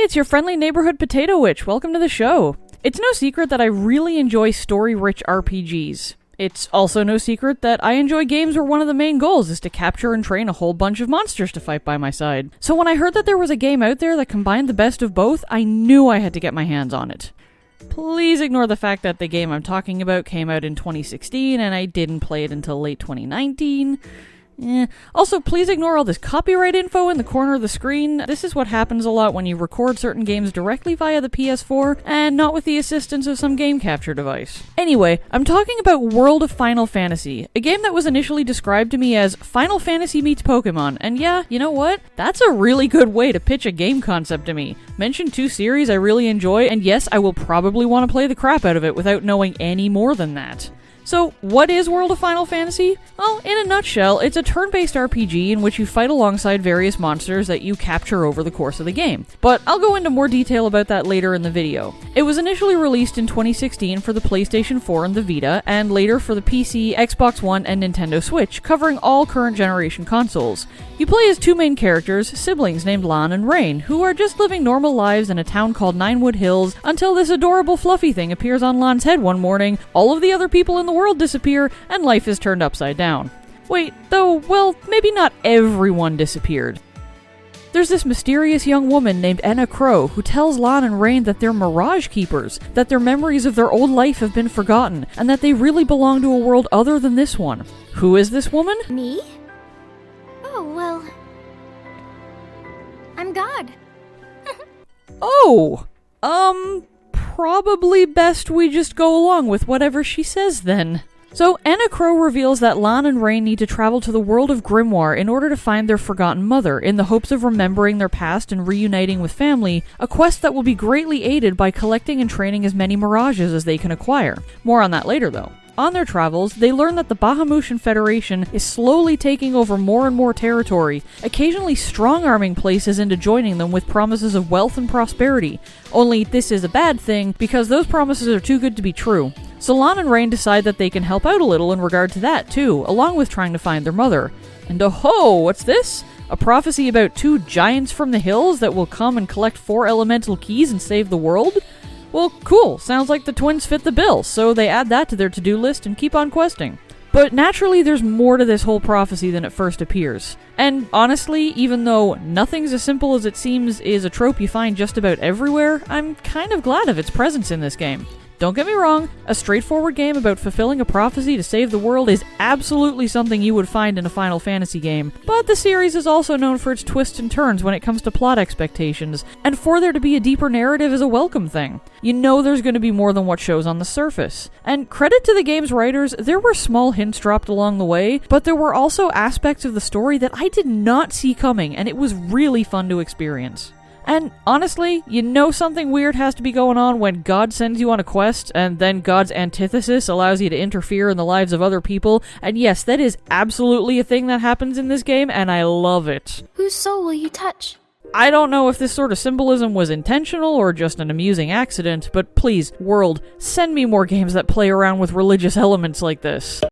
it's your friendly neighborhood potato witch. Welcome to the show. It's no secret that I really enjoy story-rich RPGs. It's also no secret that I enjoy games where one of the main goals is to capture and train a whole bunch of monsters to fight by my side. So when I heard that there was a game out there that combined the best of both, I knew I had to get my hands on it. Please ignore the fact that the game I'm talking about came out in 2016 and I didn't play it until late 2019. Also, please ignore all this copyright info in the corner of the screen. This is what happens a lot when you record certain games directly via the PS4 and not with the assistance of some game capture device. Anyway, I'm talking about World of Final Fantasy, a game that was initially described to me as Final Fantasy meets Pokemon, and yeah, you know what? That's a really good way to pitch a game concept to me. Mention two series I really enjoy, and yes, I will probably want to play the crap out of it without knowing any more than that. So, what is World of Final Fantasy? Well, in a nutshell, it's a turn-based RPG in which you fight alongside various monsters that you capture over the course of the game. But I'll go into more detail about that later in the video. It was initially released in 2016 for the PlayStation 4 and the Vita, and later for the PC, Xbox One, and Nintendo Switch, covering all current generation consoles. You play as two main characters, siblings named Lan and Rain, who are just living normal lives in a town called Ninewood Hills until this adorable fluffy thing appears on Lan's head one morning, all of the other people in the world disappear, and life is turned upside down. Wait, though, well, maybe not everyone disappeared. There's this mysterious young woman named Enna Crow who tells Lan and Rain that they're Mirage Keepers, that their memories of their old life have been forgotten, and that they really belong to a world other than this one. Who is this woman? Me? Oh, well... I'm God. Probably best we just go along with whatever she says then. So, Enna Crow reveals that Lan and Rain need to travel to the world of Grimoire in order to find their forgotten mother, in the hopes of remembering their past and reuniting with family, a quest that will be greatly aided by collecting and training as many Mirages as they can acquire. More on that later, though. On their travels, they learn that the Bahamutian Federation is slowly taking over more and more territory, occasionally strong-arming places into joining them with promises of wealth and prosperity. Only this is a bad thing, because those promises are too good to be true. So Lan and Rain decide that they can help out a little in regard to that, too, along with trying to find their mother. And oh-ho, what's this? A prophecy about two giants from the hills that will come and collect 4 elemental keys and save the world? Well, cool. Sounds like the twins fit the bill, so they add that to their to-do list and keep on questing. But naturally, there's more to this whole prophecy than it first appears. And honestly, even though nothing's as simple as it seems is a trope you find just about everywhere, I'm kind of glad of its presence in this game. Don't get me wrong, a straightforward game about fulfilling a prophecy to save the world is absolutely something you would find in a Final Fantasy game, but the series is also known for its twists and turns when it comes to plot expectations, and for there to be a deeper narrative is a welcome thing. You know there's going to be more than what shows on the surface. And credit to the game's writers, there were small hints dropped along the way, but there were also aspects of the story that I did not see coming, and it was really fun to experience. And honestly, you know something weird has to be going on when God sends you on a quest, and then God's antithesis allows you to interfere in the lives of other people, and yes, that is absolutely a thing that happens in this game, and I love it. Whose soul will you touch? I don't know if this sort of symbolism was intentional or just an amusing accident, but please, world, send me more games that play around with religious elements like this.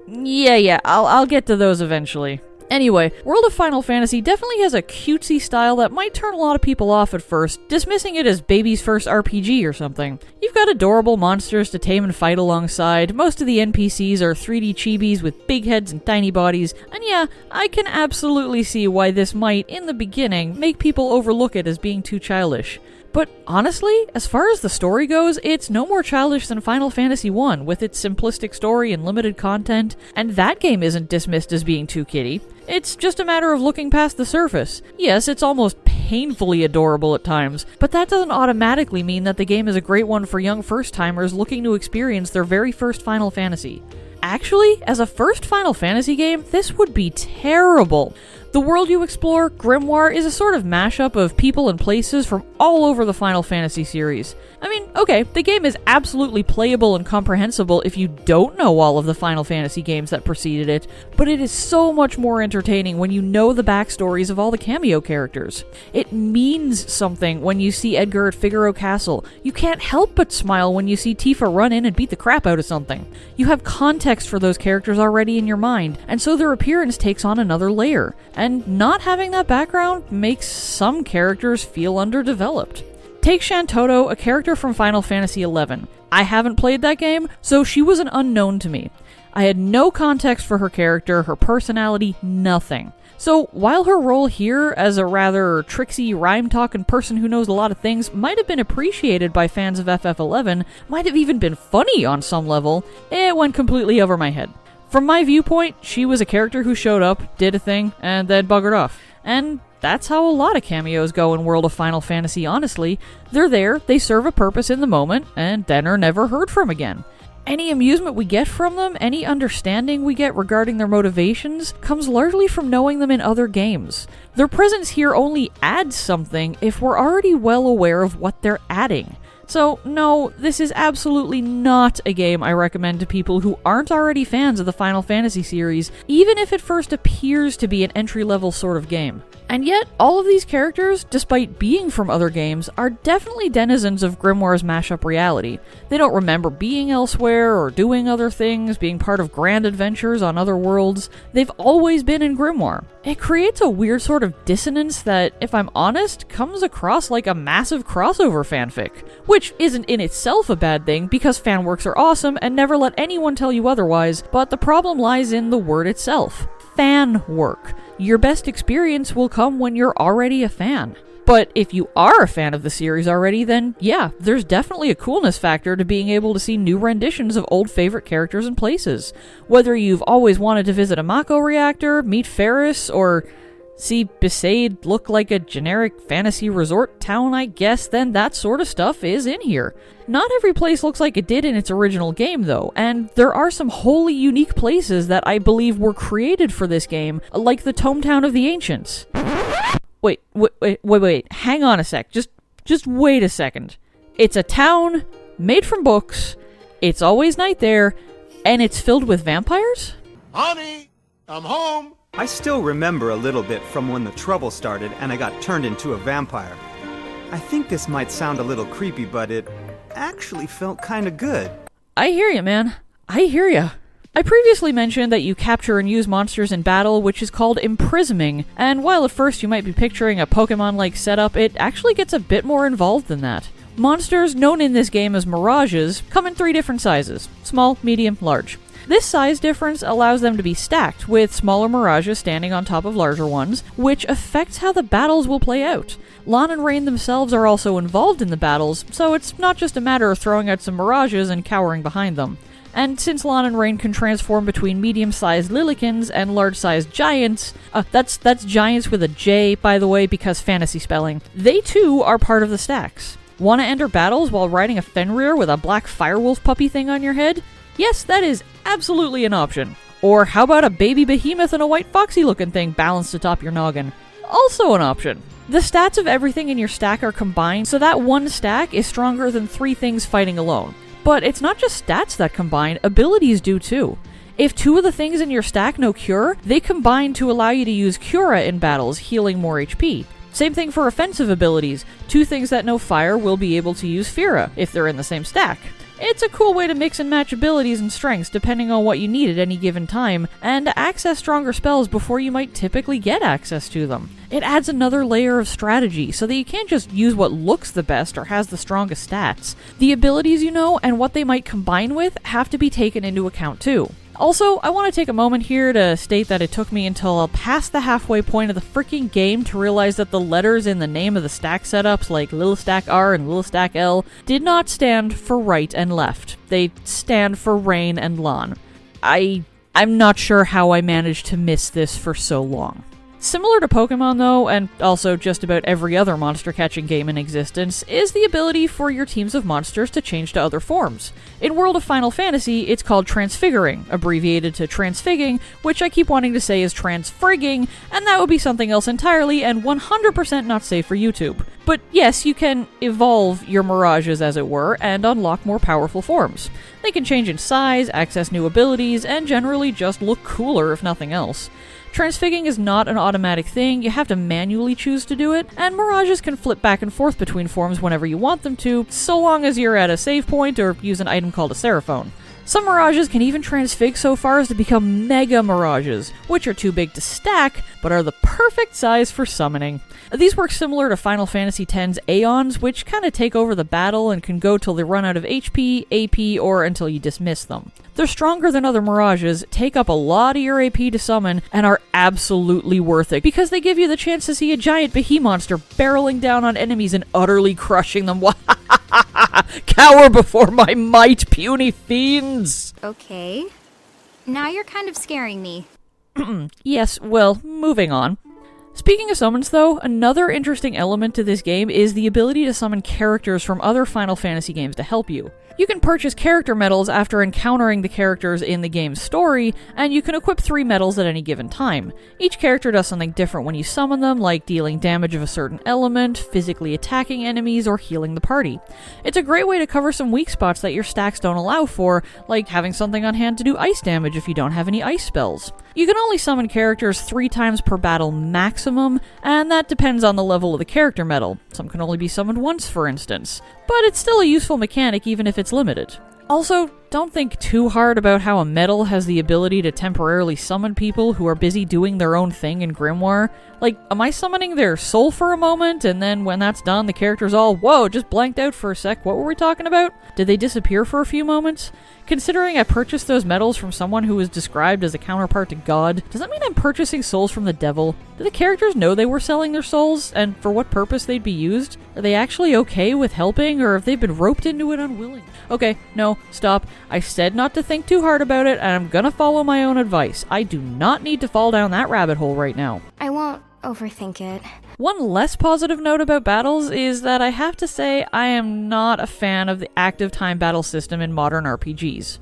Yeah, I'll get to those eventually. Anyway, World of Final Fantasy definitely has a cutesy style that might turn a lot of people off at first, dismissing it as baby's first RPG or something. You've got adorable monsters to tame and fight alongside, most of the NPCs are 3D chibis with big heads and tiny bodies, and yeah, I can absolutely see why this might, in the beginning, make people overlook it as being too childish. But honestly, as far as the story goes, it's no more childish than Final Fantasy I, with its simplistic story and limited content, and that game isn't dismissed as being too kiddie. It's just a matter of looking past the surface. Yes, it's almost painfully adorable at times, but that doesn't automatically mean that the game is a great one for young first-timers looking to experience their very first Final Fantasy. Actually, as a first Final Fantasy game, this would be terrible. The world you explore, Grimoire, is a sort of mashup of people and places from all over the Final Fantasy series. I mean, okay, the game is absolutely playable and comprehensible if you don't know all of the Final Fantasy games that preceded it, but it is so much more entertaining when you know the backstories of all the cameo characters. It means something when you see Edgar at Figaro Castle. You can't help but smile when you see Tifa run in and beat the crap out of something. You have context for those characters already in your mind, and so their appearance takes on another layer. and not having that background makes some characters feel underdeveloped. Take Shantoto, a character from Final Fantasy XI. I haven't played that game, so she was an unknown to me. I had no context for her character, her personality, nothing. So while her role here as a rather tricksy, rhyme-talking person who knows a lot of things might have been appreciated by fans of FF11, might have even been funny on some level, it went completely over my head. From my viewpoint, she was a character who showed up, did a thing, and then buggered off. And that's how a lot of cameos go in World of Final Fantasy, honestly. They're there, they serve a purpose in the moment, and then are never heard from again. Any amusement we get from them, any understanding we get regarding their motivations, comes largely from knowing them in other games. Their presence here only adds something if we're already well aware of what they're adding. So, no, this is absolutely not a game I recommend to people who aren't already fans of the Final Fantasy series, even if it first appears to be an entry-level sort of game. And yet, all of these characters, despite being from other games, are definitely denizens of Grimoire's mashup reality. They don't remember being elsewhere or doing other things, being part of grand adventures on other worlds. They've always been in Grimoire. It creates a weird sort of dissonance that, if I'm honest, comes across like a massive crossover fanfic. Which isn't in itself a bad thing, because fanworks are awesome and never let anyone tell you otherwise, but the problem lies in the word itself. Fan work. Your best experience will come when you're already a fan. But if you are a fan of the series already, then yeah, there's definitely a coolness factor to being able to see new renditions of old favorite characters and places. Whether you've always wanted to visit a Mako reactor, meet Ferris, or see Besaid look like a generic fantasy resort town, I guess, then that sort of stuff is in here. Not every place looks like it did in its original game, though, and there are some wholly unique places that I believe were created for this game, like the Tometown of the Ancients. Wait, hang on a sec, just wait a second. It's a town made from books, it's always night there, and it's filled with vampires? Honey, I'm home. I still remember a little bit from when the trouble started and I got turned into a vampire. I think this might sound a little creepy, but it actually felt kinda good. I hear ya, man. I hear ya. I previously mentioned that you capture and use monsters in battle, which is called imprisoming, and while at first you might be picturing a Pokemon-like setup, it actually gets a bit more involved than that. Monsters, known in this game as mirages, come in 3 different sizes: small, medium, large. This size difference allows them to be stacked, with smaller mirages standing on top of larger ones, which affects how the battles will play out. Lan and Rain themselves are also involved in the battles, so it's not just a matter of throwing out some mirages and cowering behind them. And since Lan and Rain can transform between medium-sized Lillykins and large-sized giants, that's giants with a J, by the way, because fantasy spelling, they too are part of the stacks. Want to enter battles while riding a Fenrir with a black firewolf puppy thing on your head? Yes, that is absolutely an option. Or how about a baby behemoth and a white foxy-looking thing balanced atop your noggin? Also an option. The stats of everything in your stack are combined, so that one stack is stronger than 3 things fighting alone. But it's not just stats that combine, abilities do too. If 2 of the things in your stack know Cure, they combine to allow you to use Cura in battles, healing more HP. Same thing for offensive abilities. 2 things that know Fire will be able to use Fira, if they're in the same stack. It's a cool way to mix and match abilities and strengths depending on what you need at any given time, and to access stronger spells before you might typically get access to them. It adds another layer of strategy, so that you can't just use what looks the best or has the strongest stats. The abilities you know and what they might combine with have to be taken into account too. Also, I want to take a moment here to state that it took me until past the halfway point of the freaking game to realize that the letters in the name of the stack setups, like Little Stack R and Little Stack L, did not stand for right and left. They stand for Rain and Lan. I'm not sure how I managed to miss this for so long. Similar to Pokemon though, and also just about every other monster catching game in existence, is the ability for your teams of monsters to change to other forms. In World of Final Fantasy, it's called transfiguring, abbreviated to transfigging, which I keep wanting to say is transfrigging, and that would be something else entirely and 100% not safe for YouTube. But yes, you can evolve your mirages as it were, and unlock more powerful forms. They can change in size, access new abilities, and generally just look cooler if nothing else. Transfigging is not an automatic thing, you have to manually choose to do it, and mirages can flip back and forth between forms whenever you want them to, so long as you're at a save point or use an item called a Seraphone. Some mirages can even transfig so far as to become mega mirages, which are too big to stack, but are the perfect size for summoning. These work similar to Final Fantasy X's Aeons, which kind of take over the battle and can go till they run out of HP, AP, or until you dismiss them. They're stronger than other mirages, take up a lot of your AP to summon, and are absolutely worth it, because they give you the chance to see a giant behemoth monster barreling down on enemies and utterly crushing them. Cower before my might, puny fiends! Okay. Now you're kind of scaring me. Yes, well, moving on. Speaking of summons though, another interesting element to this game is the ability to summon characters from other Final Fantasy games to help you. You can purchase character medals after encountering the characters in the game's story, and you can equip 3 medals at any given time. Each character does something different when you summon them, like dealing damage of a certain element, physically attacking enemies, or healing the party. It's a great way to cover some weak spots that your stacks don't allow for, like having something on hand to do ice damage if you don't have any ice spells. You can only summon characters 3 times per battle maximum, and that depends on the level of the character medal. Some can only be summoned once, for instance. But it's still a useful mechanic even if it's limited. Also, don't think too hard about how a medal has the ability to temporarily summon people who are busy doing their own thing in Grimoire. Like, am I summoning their soul for a moment, and then when that's done, the character's all, whoa, just blanked out for a sec, what were we talking about? Did they disappear for a few moments? Considering I purchased those medals from someone who was described as a counterpart to God, does that mean I'm purchasing souls from the devil? Do the characters know they were selling their souls, and for what purpose they'd be used? Are they actually okay with helping, or have they been roped into it unwillingly? Okay, no, stop. I said not to think too hard about it, and I'm gonna follow my own advice. I do not need to fall down that rabbit hole right now. I won't overthink it. One less positive note about battles is that I have to say I am not a fan of the active time battle system in modern RPGs.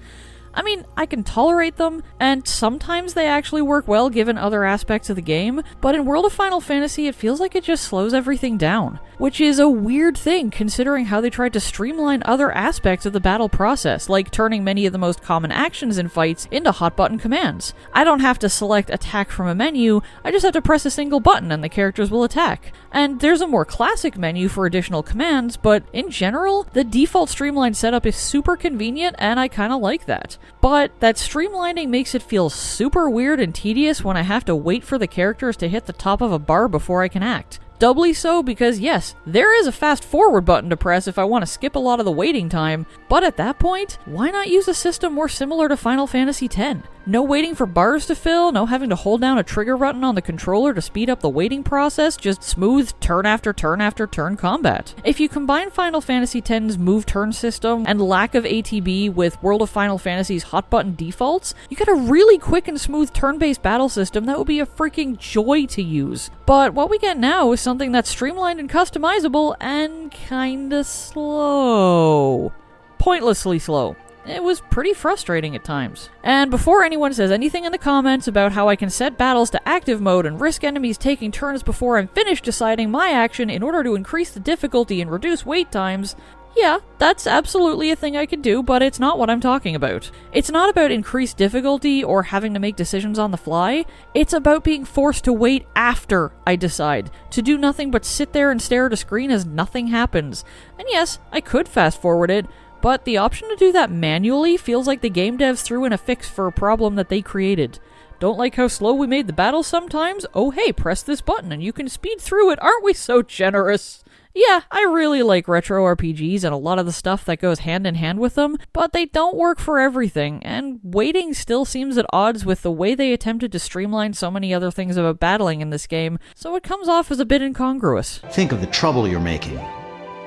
I mean, I can tolerate them, and sometimes they actually work well given other aspects of the game, but in World of Final Fantasy it feels like it just slows everything down. Which is a weird thing considering how they tried to streamline other aspects of the battle process, like turning many of the most common actions in fights into hot-button commands. I don't have to select attack from a menu, I just have to press a single button and the characters will attack. And there's a more classic menu for additional commands, but in general, the default streamlined setup is super convenient and I kinda like that. But that streamlining makes it feel super weird and tedious when I have to wait for the characters to hit the top of a bar before I can act. Doubly so because yes, there is a fast forward button to press if I want to skip a lot of the waiting time, but at that point, why not use a system more similar to Final Fantasy X? No waiting for bars to fill, no having to hold down a trigger button on the controller to speed up the waiting process, just smooth turn after turn after turn combat. If you combine Final Fantasy X's move turn system and lack of ATB with World of Final Fantasy's hot button defaults, you get a really quick and smooth turn-based battle system that would be a freaking joy to use. But what we get now is something that's streamlined and customizable and kinda slow. Pointlessly slow. It was pretty frustrating at times. And before anyone says anything in the comments about how I can set battles to active mode and risk enemies taking turns before I'm finished deciding my action in order to increase the difficulty and reduce wait times, yeah, that's absolutely a thing I could do, but it's not what I'm talking about. It's not about increased difficulty or having to make decisions on the fly. It's about being forced to wait after I decide, to do nothing but sit there and stare at a screen as nothing happens. And yes, I could fast forward it, but the option to do that manually feels like the game devs threw in a fix for a problem that they created. Don't like how slow we made the battle sometimes? Oh hey, press this button and you can speed through it, aren't we so generous? Yeah, I really like retro RPGs and a lot of the stuff that goes hand in hand with them, but they don't work for everything, and waiting still seems at odds with the way they attempted to streamline so many other things about battling in this game, so it comes off as a bit incongruous. Think of the trouble you're making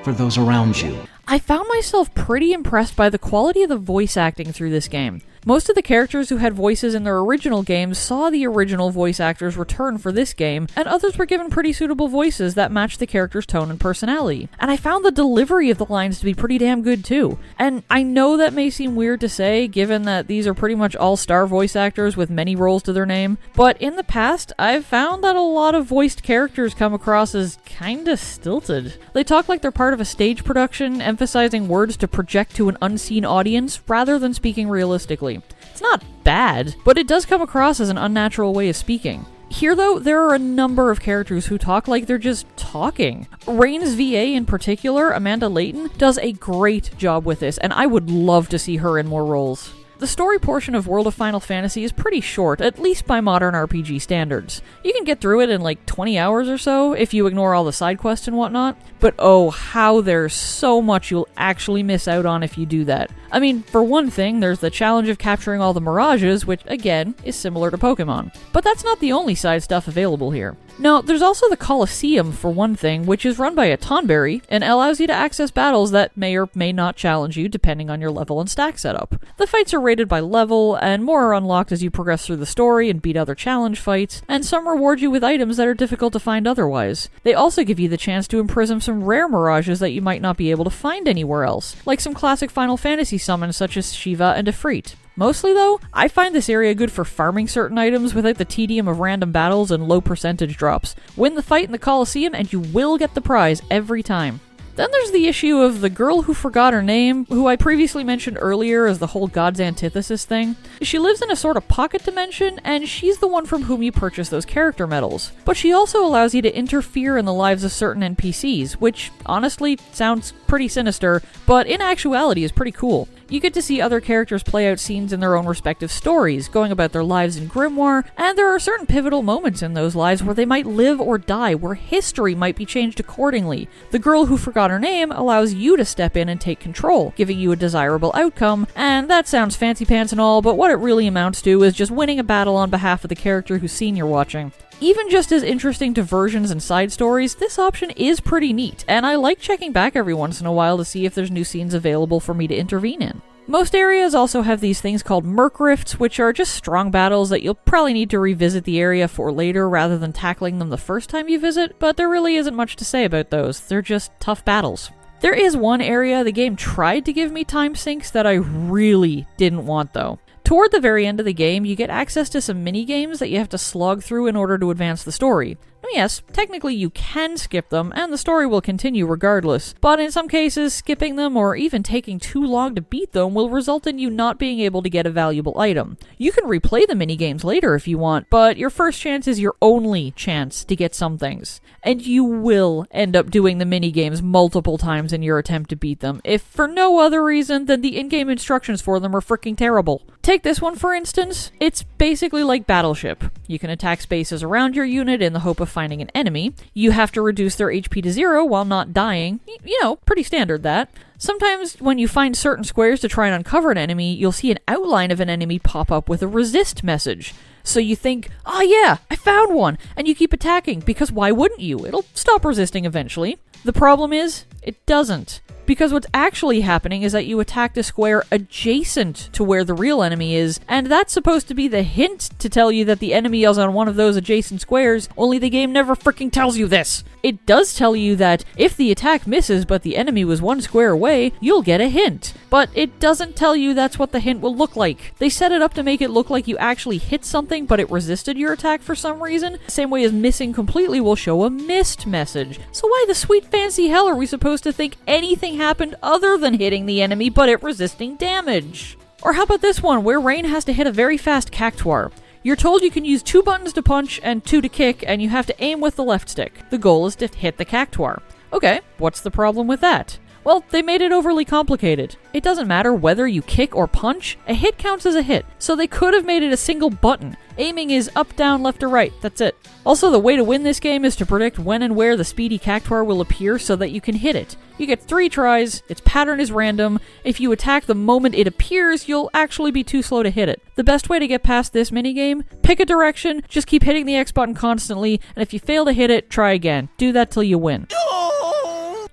for those around you. I found myself pretty impressed by the quality of the voice acting through this game. Most of the characters who had voices in their original games saw the original voice actors return for this game, and others were given pretty suitable voices that matched the character's tone and personality. And I found the delivery of the lines to be pretty damn good too. And I know that may seem weird to say, given that these are pretty much all-star voice actors with many roles to their name, but in the past, I've found that a lot of voiced characters come across as kinda stilted. They talk like they're part of a stage production, emphasizing words to project to an unseen audience, rather than speaking realistically. It's not bad, but it does come across as an unnatural way of speaking. Here, though, there are a number of characters who talk like they're just talking. Rain's VA in particular, Amanda Layton, does a great job with this, and I would love to see her in more roles. The story portion of World of Final Fantasy is pretty short, at least by modern RPG standards. You can get through it in like 20 hours or so, if you ignore all the side quests and whatnot, but oh, how there's so much you'll actually miss out on if you do that. I mean, for one thing, there's the challenge of capturing all the mirages, which, again, is similar to Pokemon. But that's not the only side stuff available here. No, there's also the Colosseum, for one thing, which is run by a Tonberry, and allows you to access battles that may or may not challenge you, depending on your level and stack setup. The fights are rated by level, and more are unlocked as you progress through the story and beat other challenge fights, and some reward you with items that are difficult to find otherwise. They also give you the chance to imprison some rare mirages that you might not be able to find anywhere else, like some classic Final Fantasy summons such as Shiva and Ifrit. Mostly though, I find this area good for farming certain items without the tedium of random battles and low percentage drops. Win the fight in the Colosseum and you will get the prize every time. Then there's the issue of the girl who forgot her name, who I previously mentioned earlier as the whole God's Antithesis thing. She lives in a sort of pocket dimension, and she's the one from whom you purchase those character medals. But she also allows you to interfere in the lives of certain NPCs, which honestly sounds pretty sinister, but in actuality is pretty cool. You get to see other characters play out scenes in their own respective stories, going about their lives in Grimoire, and there are certain pivotal moments in those lives where they might live or die, where history might be changed accordingly. The girl who forgot her name allows you to step in and take control, giving you a desirable outcome, and that sounds fancy pants and all, but what it really amounts to is just winning a battle on behalf of the character whose scene you're watching. Even just as interesting diversions and side stories, this option is pretty neat, and I like checking back every once in a while to see if there's new scenes available for me to intervene in. Most areas also have these things called Merc Rifts, which are just strong battles that you'll probably need to revisit the area for later rather than tackling them the first time you visit, but there really isn't much to say about those. They're just tough battles. There is one area the game tried to give me time sinks that I really didn't want though. Toward the very end of the game, you get access to some mini-games that you have to slog through in order to advance the story. Now yes, technically you can skip them, and the story will continue regardless, but in some cases, skipping them or even taking too long to beat them will result in you not being able to get a valuable item. You can replay the mini-games later if you want, but your first chance is your only chance to get some things. And you will end up doing the mini-games multiple times in your attempt to beat them, if for no other reason than the in-game instructions for them are freaking terrible. Take this one for instance, it's basically like Battleship. You can attack spaces around your unit in the hope of finding an enemy. You have to reduce their HP to 0 while not dying. You know, pretty standard that. Sometimes when you find certain squares to try and uncover an enemy, you'll see an outline of an enemy pop up with a resist message. So you think, oh yeah, I found one, and you keep attacking, because why wouldn't you? It'll stop resisting eventually. The problem is, it doesn't. Because what's actually happening is that you attacked a square adjacent to where the real enemy is, and that's supposed to be the hint to tell you that the enemy is on one of those adjacent squares, only the game never freaking tells you this. It does tell you that if the attack misses but the enemy was one square away, you'll get a hint. But it doesn't tell you that's what the hint will look like. They set it up to make it look like you actually hit something but it resisted your attack for some reason, same way as missing completely will show a missed message. So why the sweet fancy hell are we supposed to think anything happened other than hitting the enemy but it resisting damage? Or how about this one, where Rain has to hit a very fast Cactuar. You're told you can use 2 buttons to punch and 2 to kick, and you have to aim with the left stick. The goal is to hit the Cactuar. Okay, what's the problem with that? Well, they made it overly complicated. It doesn't matter whether you kick or punch, a hit counts as a hit, so they could have made it a single button. Aiming is up, down, left, or right, that's it. Also, the way to win this game is to predict when and where the speedy Cactuar will appear so that you can hit it. You get 3 tries, its pattern is random. If you attack the moment it appears, you'll actually be too slow to hit it. The best way to get past this minigame? Pick a direction, just keep hitting the X button constantly, and if you fail to hit it, try again. Do that till you win.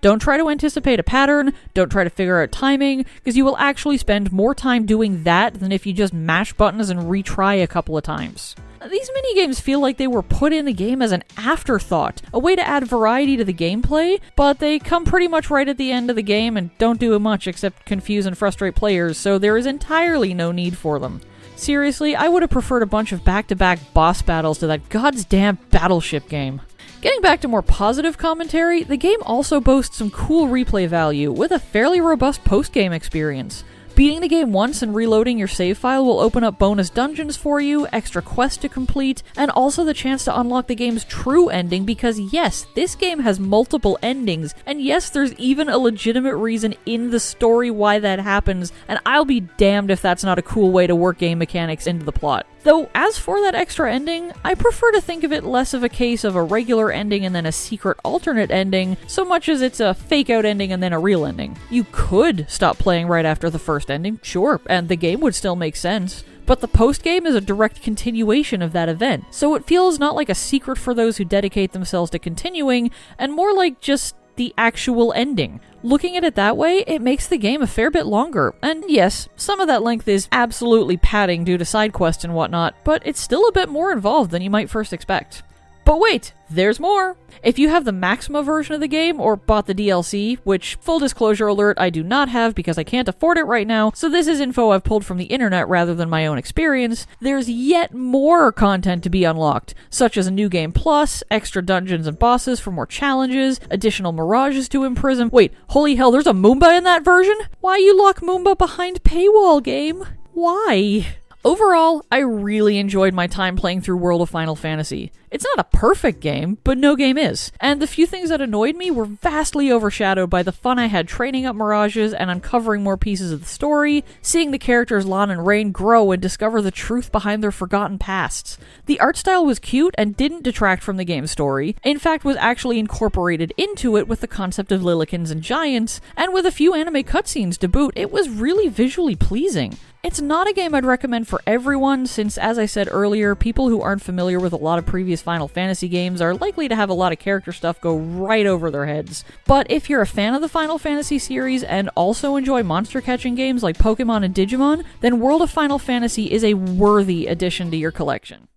Don't try to anticipate a pattern, don't try to figure out timing, because you will actually spend more time doing that than if you just mash buttons and retry a couple of times. These minigames feel like they were put in the game as an afterthought, a way to add variety to the gameplay, but they come pretty much right at the end of the game and don't do much except confuse and frustrate players, so there is entirely no need for them. Seriously, I would have preferred a bunch of back-to-back boss battles to that goddamn Battleship game. Getting back to more positive commentary, the game also boasts some cool replay value with a fairly robust post-game experience. Beating the game once and reloading your save file will open up bonus dungeons for you, extra quests to complete, and also the chance to unlock the game's true ending because yes, this game has multiple endings, and yes, there's even a legitimate reason in the story why that happens, and I'll be damned if that's not a cool way to work game mechanics into the plot. Though, as for that extra ending, I prefer to think of it less of a case of a regular ending and then a secret alternate ending, so much as it's a fake-out ending and then a real ending. You could stop playing right after the first ending, sure, and the game would still make sense. But the post-game is a direct continuation of that event, so it feels not like a secret for those who dedicate themselves to continuing, and more like just the actual ending. Looking at it that way, it makes the game a fair bit longer, and yes, some of that length is absolutely padding due to side quests and whatnot, but it's still a bit more involved than you might first expect. But wait, there's more! If you have the Maxima version of the game, or bought the DLC, which, full disclosure alert, I do not have because I can't afford it right now, so this is info I've pulled from the internet rather than my own experience, there's yet more content to be unlocked, such as a new game plus, extra dungeons and bosses for more challenges, additional mirages to imprison. Wait, holy hell, there's a Moomba in that version? Why you lock Moomba behind paywall, game? Why? Overall, I really enjoyed my time playing through World of Final Fantasy. It's not a perfect game, but no game is. And the few things that annoyed me were vastly overshadowed by the fun I had training up mirages and uncovering more pieces of the story, seeing the characters Lan and Rain grow and discover the truth behind their forgotten pasts. The art style was cute and didn't detract from the game's story, in fact was actually incorporated into it with the concept of Lillikens and giants, and with a few anime cutscenes to boot, it was really visually pleasing. It's not a game I'd recommend for everyone, since, as I said earlier, people who aren't familiar with a lot of previous Final Fantasy games are likely to have a lot of character stuff go right over their heads. But if you're a fan of the Final Fantasy series and also enjoy monster-catching games like Pokemon and Digimon, then World of Final Fantasy is a worthy addition to your collection.